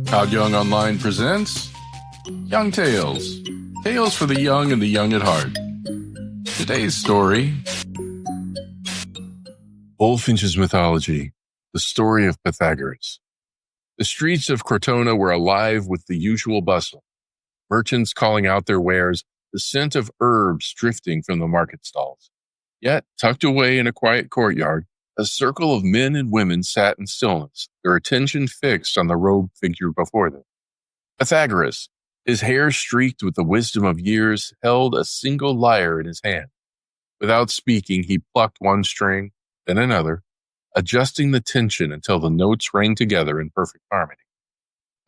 Todd Young Online presents Young Tales. Tales for the young and the young at heart. Today's story, Bulfinch's Mythology, the story of Pythagoras. The streets of Crotona were alive with the usual bustle. Merchants calling out their wares, the scent of herbs drifting from the market stalls. Yet, tucked away in a quiet courtyard, a circle of men and women sat in stillness, their attention fixed on the robed figure before them. Pythagoras, his hair streaked with the wisdom of years, held a single lyre in his hand. Without speaking, he plucked one string, then another, adjusting the tension until the notes rang together in perfect harmony.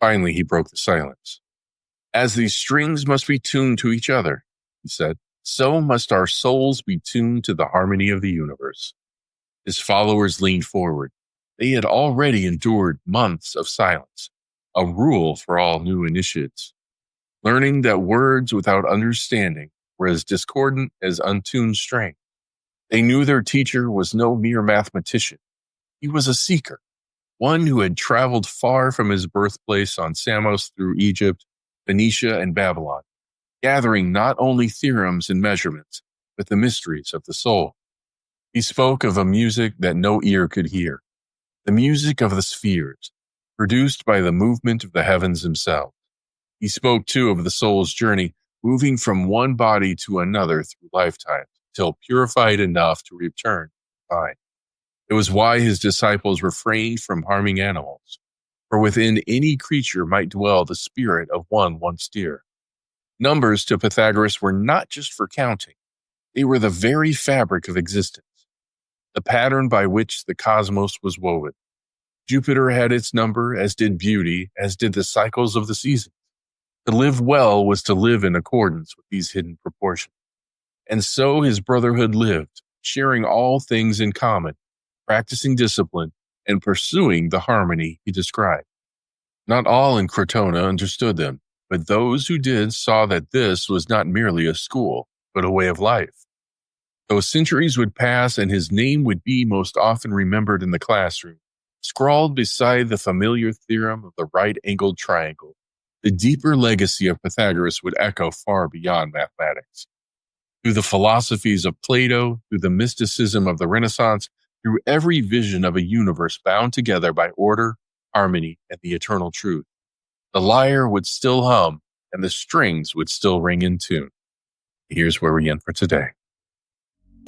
Finally, he broke the silence. "As these strings must be tuned to each other," he said, "so must our souls be tuned to the harmony of the universe." His followers leaned forward. They had already endured months of silence, a rule for all new initiates. Learning that words without understanding were as discordant as untuned strings. They knew their teacher was no mere mathematician. He was a seeker, one who had traveled far from his birthplace on Samos through Egypt, Phoenicia, and Babylon, gathering not only theorems and measurements, but the mysteries of the soul. He spoke of a music that no ear could hear, the music of the spheres, produced by the movement of the heavens themselves. He spoke, too, of the soul's journey, moving from one body to another through lifetimes, till purified enough to return to the divine. It was why his disciples refrained from harming animals, for within any creature might dwell the spirit of one once dear. Numbers to Pythagoras were not just for counting. They were the very fabric of existence, the pattern by which the cosmos was woven. Jupiter had its number, as did beauty, as did the cycles of the seasons. To live well was to live in accordance with these hidden proportions. And so his brotherhood lived, sharing all things in common, practicing discipline, and pursuing the harmony he described. Not all in Crotona understood them, but those who did saw that this was not merely a school, but a way of life. Though centuries would pass and his name would be most often remembered in the classroom, scrawled beside the familiar theorem of the right-angled triangle, the deeper legacy of Pythagoras would echo far beyond mathematics. Through the philosophies of Plato, through the mysticism of the Renaissance, through every vision of a universe bound together by order, harmony, and the eternal truth, the lyre would still hum and the strings would still ring in tune. Here's where we end for today.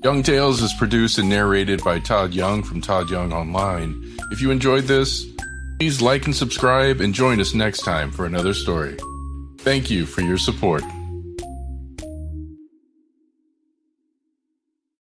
Young Tales is produced and narrated by Todd Young from Todd Young Online. If you enjoyed this, please like and subscribe and join us next time for another story. Thank you for your support.